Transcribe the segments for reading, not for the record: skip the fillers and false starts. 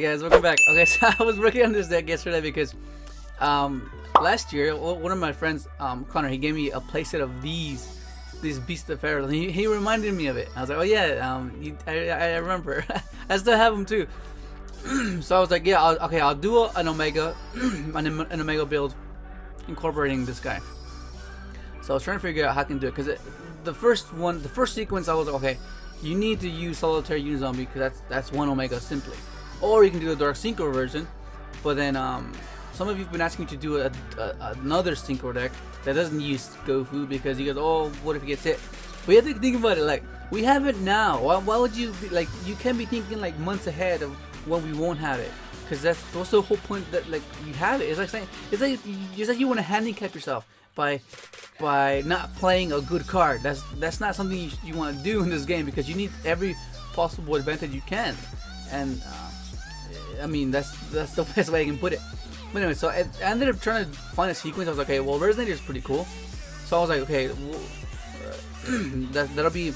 guys, welcome back. Okay, so I was working on this deck yesterday because last year one of my friends, Connor, he gave me a playset of these Beast of Pharaoh, and he reminded me of it. I was like, oh yeah, I remember. I still have them too. So I was like, yeah, I'll do an Omega an Omega build incorporating this guy. So I was trying to figure out how I can do it, because the first sequence I was like, okay, you need to use Solitary Unizombie because that's one Omega simply, or you can do the Dark Synchro version. But then some of you've been asking me to do another Synchro deck that doesn't use Gofu, because you guys, oh, what if he gets hit? But you have to think about it, like, we have it now. Why would you be, like, you can't be thinking like months ahead of when we won't have it, because that's the whole point, that like you have it. It's like saying, it's like you want to handicap yourself by not playing a good card. That's not something you want to do in this game, because you need every possible advantage you can. And I mean, that's the best way I can put it. But anyway, so I ended up trying to find a sequence. I was like, okay, well, Resonator is pretty cool. So I was like, okay, well, that'll be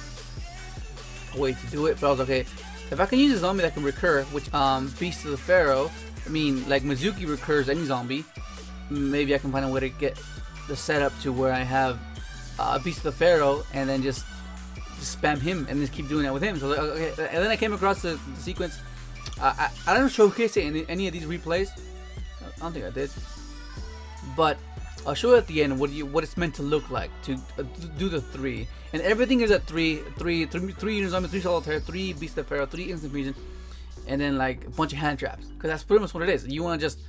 a way to do it. But I was like, okay, if I can use a zombie that can recur, which Beast of the Pharaoh, I mean, like Mizuki recurs any zombie, maybe I can find a way to get the setup to where I have Beast of the Pharaoh, and then just spam him and just keep doing that with him. So like, okay, and then I came across the sequence. I don't showcase it in any of these replays. I don't think I did, but I'll show you at the end what it's meant to look like to do the 3, and everything is at 3 units on 3 solitaire, 3 Beast of Pharaoh, 3 instant fusion, and then like a bunch of hand traps, because that's pretty much what it is. You want to just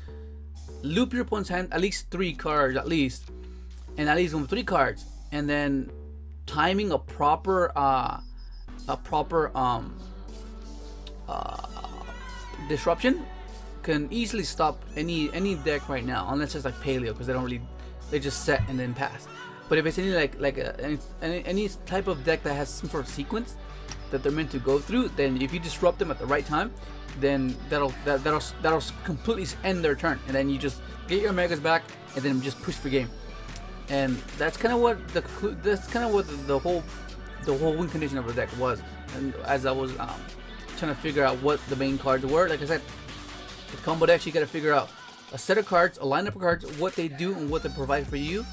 loop your opponent's hand at least 3 cards, and at least 3 cards, and then timing a proper disruption can easily stop any deck right now, unless it's like Paleo, because they just set and then pass. But if it's any type of deck that has some sort of sequence that they're meant to go through, then if you disrupt them at the right time, then that'll completely end their turn, and then you just get your Omegas back and then just push for game. And that's kind of what the whole win condition of the deck was. And as I was trying to figure out what the main cards were, like I said, with combo decks, you got to figure out a set of cards, a lineup of cards, what they do and what they provide for you,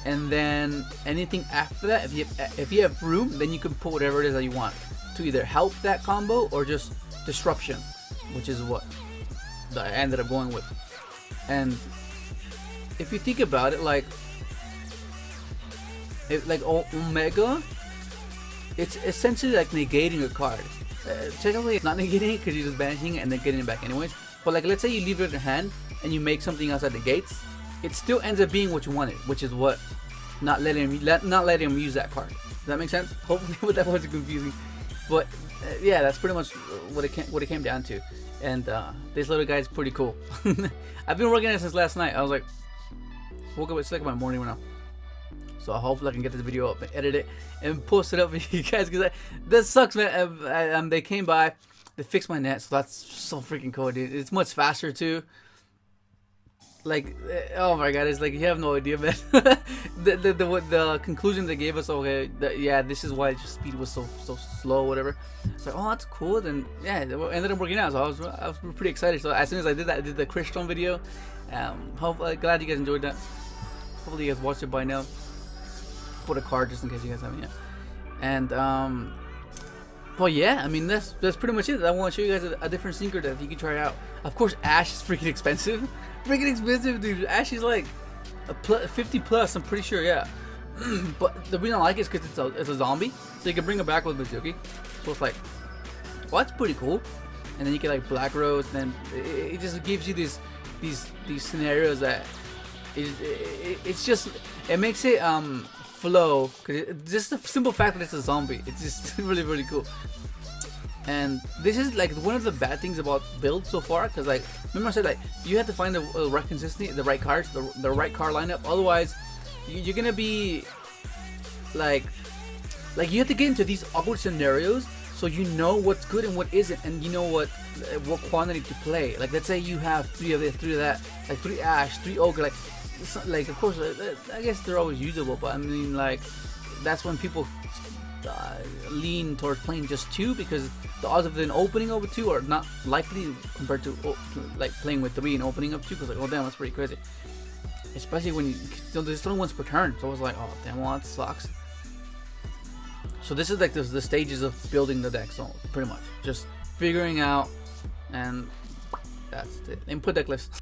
and then anything after that, if you have room, then you can put whatever it is that you want to either help that combo or just disruption, which is what I ended up going with. And if you think about it, like Omega, it's essentially like negating a card. Technically, it's not negating it because you're just banishing it and then getting it back anyways. But like, let's say you leave it in your hand and you make something else at the gates, it still ends up being what you wanted, which is what not letting him use that card. Does that make sense? Hopefully, that wasn't confusing. But yeah, that's pretty much what it came down to. And this little guy is pretty cool. I've been working on it since last night. I was like, woke up, it's like my morning right now. So hopefully I can get this video up and edit it and post it up for you guys, because that sucks, man. They came by, they fixed my net, so that's so freaking cool, dude. It's much faster too. Like, oh my god, it's like, you have no idea, man. the conclusion they gave us, okay, yeah, this is why just speed was so slow, whatever. It's like, oh, that's cool. Then yeah, it ended up working out. So I was pretty excited. So as soon as I did that, I did the cryston video. Hopefully, glad you guys enjoyed that. Hopefully you guys watched it by now. Put a card just in case you guys haven't yet. And well, yeah, I mean, that's pretty much it. I want to show you guys a different Synchro that you can try out. Of course, Ash is freaking expensive. Freaking expensive, dude. Ash is like a 50 plus, I'm pretty sure, yeah. But the reason I like it is because it's a zombie, so you can bring it back with Mizuki. So it's like, well, that's pretty cool. And then you get like Black Rose, and then it just gives you these scenarios that it makes it flow, because just the simple fact that it's a zombie, it's just really cool. And this is like one of the bad things about build so far, because like, remember I said, like, you have to find the right consistency, the right cards, the right card lineup. Otherwise you're gonna be like you have to get into these awkward scenarios so you know what's good and what isn't, and you know what quantity to play. Like, let's say you have 3 of this, 3 of that, like 3 Ash, 3 Ogre, like of course, I guess they're always usable, but I mean, like, that's when people lean towards playing just 2, because the odds of an opening over 2 are not likely compared to like playing with 3 and opening up 2, because like, oh damn, that's pretty crazy. Especially when there's only once per turn, so I was like, oh damn, well that sucks. So this is like the stages of building the deck, so pretty much just figuring out, and that's it. Input deck list.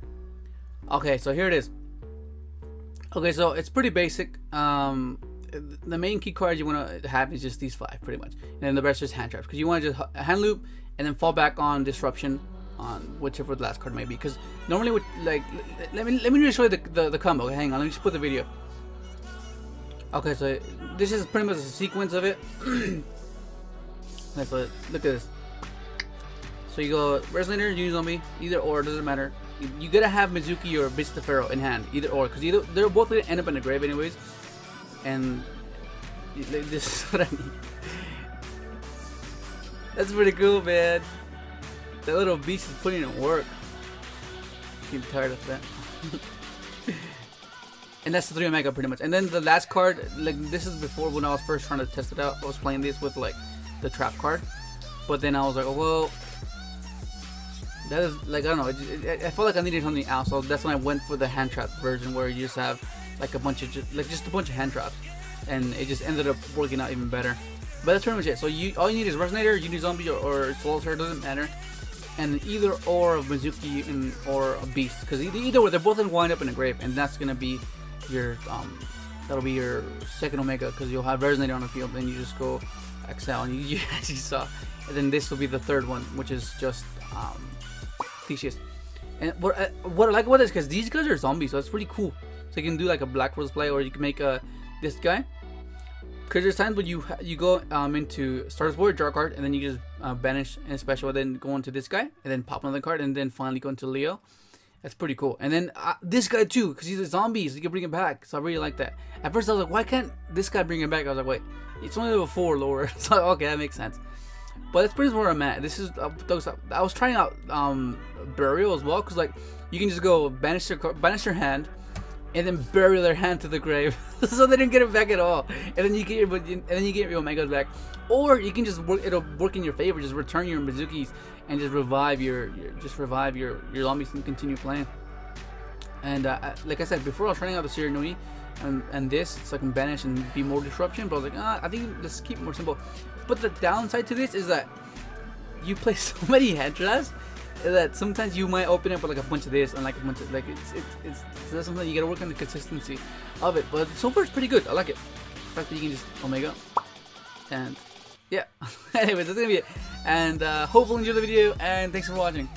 Okay, so here it is. Okay, so it's pretty basic. The main key cards you want to have is just these 5 pretty much, and then the rest is hand traps, because you want to just hand loop and then fall back on disruption on whichever the last card may be, because normally with like let me just show you the combo. Okay, hang on, let me just put the video. Okay, so this is pretty much a sequence of it. Okay, so look at this. So you go Resonator, Zombie, either or, doesn't matter. You gotta have Mizuki or Beast of Pharaoh in hand, either or, because they're both gonna end up in the grave anyways. And this is what I mean. That's pretty cool, man. That little beast is putting in work. I'm tired of that. And that's the 3 Omega pretty much. And then the last card, like this is before when I was first trying to test it out. I was playing this with like the trap card, but then I was like, oh well, that is like, I don't know. I felt like I needed something else, so that's when I went for the hand trap version, where you just have like a bunch of just a bunch of hand traps, and it just ended up working out even better. But that's pretty much it. So all you need is Resonator, Zombie, or Solitaire, doesn't matter, and either or of Mizuki or a Beast, because either way they're both gonna wind up in a grave, and that's gonna be your that'll be your second Omega, because you'll have Resonator on the field, then you just go Excel, and you as you saw, and then this will be the third one, which is just Theseus. And what I like about this, because these guys are zombies, so it's pretty cool. So you can do like a Black Rose play, or you can make this guy. Because there's times when you go into Starter's Board, draw a card, and then you just banish and special, and then go into this guy, and then pop another card, and then finally go into Leo. That's pretty cool. And then this guy too, because he's a zombie, so you can bring him back. So I really like that. At first I was like, why can't this guy bring him back? I was like, wait, it's only level 4 lower. So okay, that makes sense. But that's pretty much where I'm at. This is I was trying out Burial as well, because like you can just go banish your hand, and then bury their hand to the grave, so they didn't get it back at all. And then you get your Omegas back, or you can just it'll work in your favor. Just return your Mizukis and just revive your zombies and continue playing. And like I said before, I was trying out the Sirenui and this, so I can banish and be more disruption. But I was like, I think let's keep it more simple. But the downside to this is that you play so many hand traps that sometimes you might open up with like a bunch of this and like a bunch of like it's that's something you gotta work on the consistency of it. But so far it's pretty good. I like it. The fact that you can just Omega, and yeah. Anyways, that's gonna be it. And hopefully you enjoyed the video, and thanks for watching.